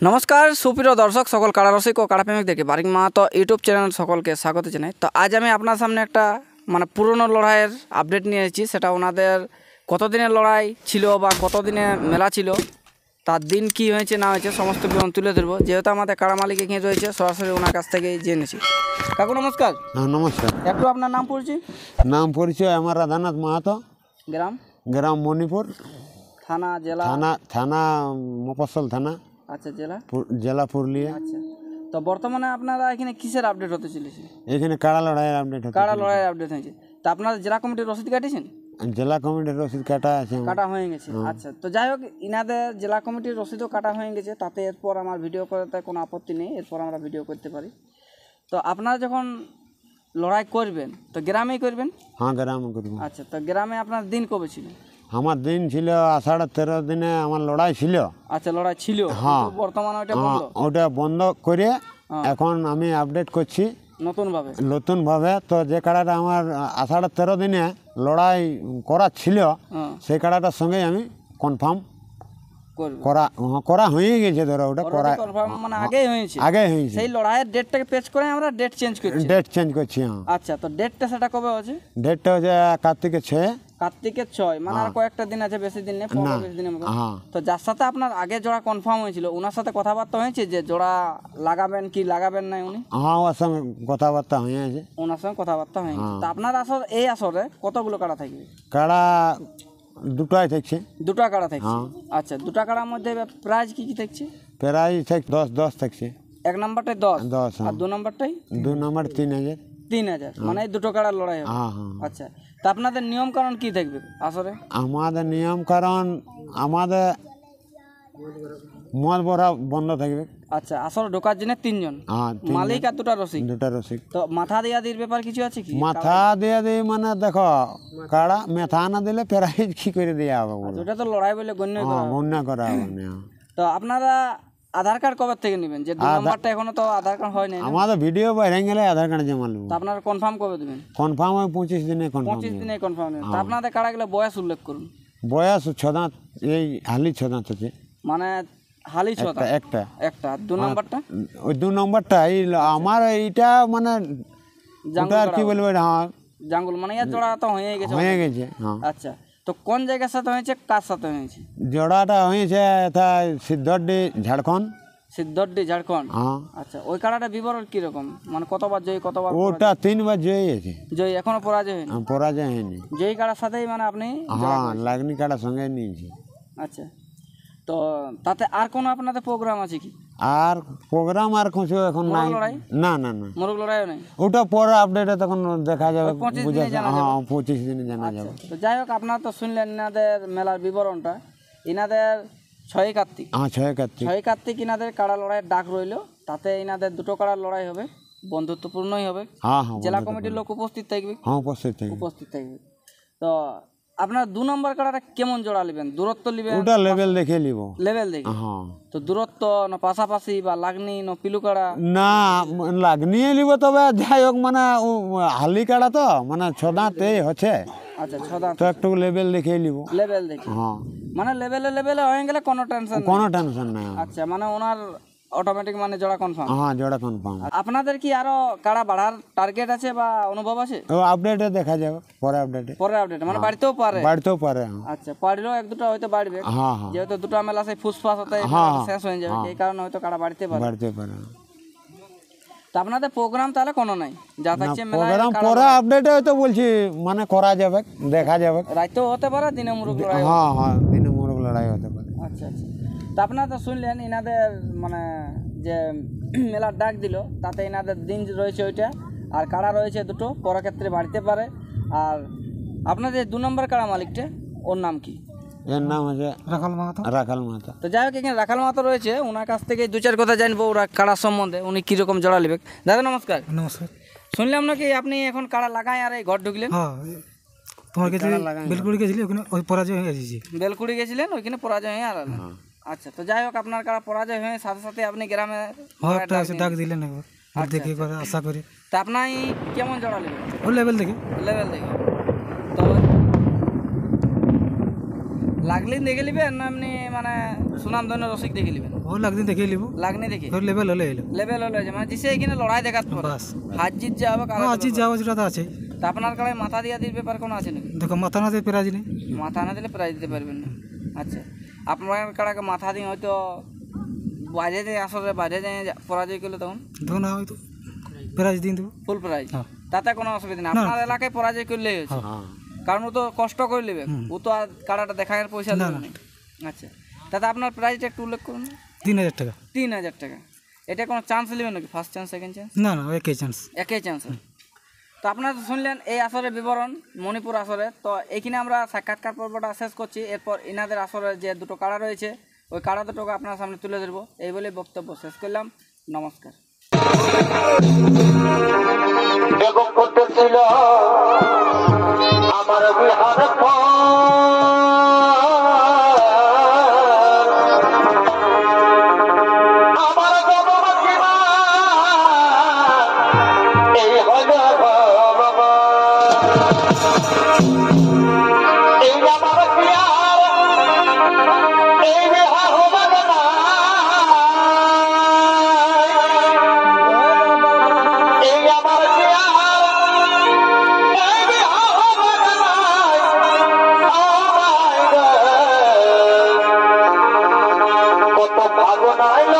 নমস্কার সুপ্রিয় দর্শক সকল কাড়া রসিক ও কাড়া প্রেমিকদেরকে বারিক মাহাতো ইউটিউব চ্যানেল সকলকে স্বাগত জানাই। তো আজ আমি আপনার সামনে একটা পুরনো লড়াইয়ের আপডেট নিয়ে এসেছি। সেটা ওনাদের কতদিনের লড়াই ছিল বা কতদিনে মেলা ছিল, তার দিন কি হয়েছে না হয়েছে সমস্ত বিবরণ তুলে ধরবো। যেহেতু আমাদের কাড়া মালিক এখানে রয়েছে, সরাসরি ওনার কাছ থেকেই জেনেছি। কাকু নমস্কার। নমস্কার। একটু আপনার নাম পরিচয়। নাম পরিচয় আমার রাধানাথ মাহাতো, গ্রাম মণিপুর, থানা জেলা থানা মফস্বল থানা, আচ্ছা জেলা পুরুলিয়া। আচ্ছা, তো বর্তমানে আপনারা এখানে কিসের আপডেট হতে চলেছে? এখানে কাড়া লড়াইয়ের আপডেট হচ্ছে। কাড়া লড়াইয়ের আপডেট হয়েছে। তো আপনারা জেলা কমিটির রসিদ কাটিয়েছেন? জেলা কমিটির রসিদ কাটা আছে, কাটা হয়ে গেছে। আচ্ছা, তো যাই হোক, ইনাদের জেলা কমিটির রসিদও কাটা হয়ে গেছে, তাতে এরপর আমার ভিডিও করতে কোনো আপত্তি নেই, এরপর আমরা ভিডিও করতে পারি। তো আপনারা যখন লড়াই করবেন তো গ্রামেই করবেন? হ্যাঁ, গ্রামে করব। আচ্ছা, তো গ্রামে আপনার দিন কবে ছিল? আমার দিন ছিল 13.5 দিনে আমার লড়াই ছিল। আচ্ছা, লড়াই ছিল। হ্যাঁ, বর্তমানে ওটা বন্ধ। ওটা বন্ধ করে এখন আমি আপডেট করছি নতুনভাবে। তো যে কাড়াটা আমার 13.5 দিনে লড়াই করা ছিল, সেই কাড়াটার সঙ্গে আমি কনফার্ম করা হয়ে গেছে। ধরো ওটা করা মানে আগেই হয়েছে। সেই লড়াইয়ের ডেটটাকে পেচ করে আমরা ডেট চেঞ্জ করছি। আচ্ছা, তো ডেটটা সেটা কবে আছে? ডেটটা হচ্ছে কার্তিকের 6। কার্তিকের 6 মানে আর কয়েকটা দিন আছে, বেশি দিন নেই, 15-20 দিনের মতো। তো যার সাথে আপনার আগে জোড়া কনফার্ম হয়েছিল ওনার সাথে কথাবার্তা হয়েছে যে জোড়া লাগাবেন কি লাগাবেন না? উনি ওর সঙ্গে কথাবার্তা হয়েছে। ওনার সঙ্গে কথাবার্তা হয়েছে। তো আপনার এই আসরে কতগুলো কাড়া থাকবে? কাড়া দুটাই থাকছে। দুটা কাড়া থাকছে। আচ্ছা, দুটা কাড়ার মধ্যে প্রাইজ কি কি থাকছে? প্রাইজ থাকছে 10 থাকছে। এক নম্বরটাই 10 আর দু নম্বরটাই? 2 নম্বর 3000 মানে এই দুটো কাড়ার লড়াই হবে। আচ্ছা, তা আপনাদের নিয়ম কারণ কি থাকবে আসরে? আমাদের নিয়ম কারণ আমাদের মদ ভরা বন্ধ থাকবে। আচ্ছা, আসলে ঢোকার জন্য 3 জন মালিক আর দুটা রসিক। তো মাথা দেয়া দির ব্যাপার কিছু আছে কি? মাথা দেয়া দিই মানে দেখো, কাড়া মাথা না দিলে প্রাইজ কি করে দেওয়া হবে? ওটা তো লড়াই বলে গণ্য করা হবে। তো আপনারা আধার কার্ড কবে থেকে নেবেন? যে 2 নম্বরটা এখনো তো আধার কার্ড হয় নাই। আমাদের ভিডিও বাইরে গেলে আধার কার্ড জমা নেব। তো আপনারা কনফার্ম কবে দিবেন? কনফার্ম হয় 25 দিনে। 25 দিনে কনফার্ম নেবেন। তো আপনাদের কাড়া গেলে বয়স উল্লেখ করুন। বয়স 6 দাঁত, এই হালি 6 দাঁত আছে। মানে হালি 6 দাঁত একটা। 2 নম্বরটা? ওই 2 নম্বরটা এই আমার এইটা মানে আর কি বলবো, জাঙ্গুল মানে জোড়া তো হয়ে গেছে। আচ্ছা, তো কোন জায়গার সাথে হয়েছে, কার সাথে হয়েছে? জোড়াটা হয়েছে সিদ্ধড্ডি, ঝাড়খণ্ড। আচ্ছা, ওই কাড়াটা বিবরণ কিরকম, মানে কতবার জয়ী কতবার? ওটা 3 বার জয়ী আছে। এখনো পরাজয় হয়নি? পরাজয় হয়নি। জয়ী কাড়ার সাথেই মানে আপনি? লাগনি কাড়ার সঙ্গে নিয়েছি। আচ্ছা, তো তাতে আর কোনো আপনাদের প্রোগ্রাম আছে কি? আর প্রোগ্রাম আর কিছু এখন নাই। না মোরগ লড়াইও নাই। ওটা পরে আপডেটে তখন দেখা যাবে। 25 দিনে জানা যাবে। তো যাই হোক, আপনারা তো শুনলেন ইনাদের মেলার বিবরণটা। ইনাদের 6 কার্তিক 6 কার্তিক ইনাদের কাড়া লড়াইয়ের ডাক রইলো। তাতে ইনাদের দুটো কাড়ার লড়াই হবে, বন্ধুত্বপূর্ণই হবে। জেলা কমিটির লোক উপস্থিত থাকবে। উপস্থিত থাকবে। তো আপনার 2 নম্বর কাড়াটা কেমন জোড়া নেবেন? দূরত্ব নেবেন? ওটা লেভেল দেখে নিব। তো দূরত্ব না পাশাপাশি বা লাগনি না পিলু কাড়া? না, লাগনি নিব। তবে যাই হোক, মানে হালি কাড়া তো মানে 6 দাঁত হচ্ছে। আচ্ছা, 6 দাঁত তো একটু লেভেল দেখে নিব। মানে লেভেলে হয়ে গেলে কোনো টেনশন নাই। আচ্ছা, মানে ওনার অটোমেটিক মানে জোড়া কনফার্ম। জোড়া কনফার্ম। আপনাদের কি আরো কাড়া বাড়ার টার্গেট আছে বা অনুভব আছে? আপডেটে দেখা যাবে, পরে আপডেট মানে বাড়তেও পারে। আচ্ছা, পারলেও 1-2টা হয়তো বাড়বে। যেহেতু দুটো মেলা সেই ফুসফাস হতে শেষ হয়ে যাবে, এই কারণে হয়তো কাড়া বাড়তে পারে। তো আপনাদের প্রোগ্রাম তাহলে কোনো নাই? যা থাকছে মেলা পরে আপডেটে হয়তো বলছি, মানে করা যাবে, দেখা যাবে। রাইতেও হতে পারে, দিনে মুরগ লড়াই। দিনে মুরগ লড়াই হতে পারে। আচ্ছা, তা আপনারা তো শুনলেন ইনাদের মানে যে মেলার ডাক দিল, তাতে ইনাদের দিন রয়েছে ওইটা, আর কাড়া রয়েছে দুটো, পরের ক্ষেত্রে বাড়তে পারে। আর আপনাদের 2 নম্বর কাড়া মালিকটা, ওর নাম কি? এর নাম হচ্ছে রাখাল মাহাতো। তো যাই হোক, এখানে রাখাল মাহাতো রয়েছে, ওনার কাছ থেকে 2-4 কথা জানবো ওরা কাড়ার সম্বন্ধে, উনি কীরকম জোড়া নেবে। দাদা নমস্কার। শুনলাম নাকি আপনি এখন কাড়া লাগাই আর এই ঘর ঢুকলেন? তোমার কাছে বেলকুড়ি গেছিলি, ওখানে ওই পরাজয় হয়ে গেছি। বেলকুড়ি গেছিলেন, ওইখানে পরাজয় হয়ে আর। আচ্ছা, তো যাই হোক, আপনার কাড়া পরাজয় হয়ে সাথে সাথে আপনি গ্রামে ডাক দিলেন একবার, দেখি করে আশা করি। তা আপনি কেমন জোড়া নেবেন? ওই লেভেল দেখে। তো লাগলিন দেখে নিবেন না এমনি মানে সুনামধন্য রসিক দেখে নিবেন? ও লাগদিন দেখে নিব, লাগনি দেখে ফের লেভেল হলে এলো লেভেল হলে যে মানে জিসে এখানে লড়াই দেখাত পরে বাস। হাত জিত যাবে কারা হ্যাঁ আজি যাওয়া যেটা তো আছে। তা আপনার কাছে মাথা দিয়া দির ব্যাপার কোনো আছে নাকি? দেখো মাথা না দিয়ে প্রাইজ নেই। মাথা না দিলে প্রাইজ দিতে পারবেন না। আচ্ছা আপনার কাছে মাথা দিয়ে হয়তো বাইরে যায় আসলে বাইরে যায় পরাজয় করলে তখন দেখো না হয়তো প্রাইজ দিন দেবো। ফুল প্রাইজ, হ্যাঁ। তাতে কোনো অসুবিধা নেই। আপনার এলাকায় পরাজয় করলেই হচ্ছে, কারণ ও তো কষ্ট করে নেবে, ও তো আর কাড়াটা দেখার পয়সা দেবে না। আচ্ছা তাতে আপনার প্রাইজটা একটু উল্লেখ করুন। 3000 টাকা। 3000 টাকা। এটা কোনো চান্স নেবেন নাকি? First chance, second chance? না না একই চান্স। একই চান্স। তো আপনারা তো শুনলেন এই আসরের বিবরণ, মণিপুর আসরে। তো এইখানে আমরা সাক্ষাৎকার পর্বটা শেষ করছি। এরপর ইনাদের আসরে যে দুটো কাড়া রয়েছে ওই কাড়া দুটোকে আপনার সামনে তুলে ধরবো, এই বলে বক্তব্য শেষ করলাম। নমস্কার। আমার বিহার আমার গবমা এই হল এই আমার বিহার এই বিহার হবার না এই আমার বিহার এই বিহার হবার না কত ভাগ নাইল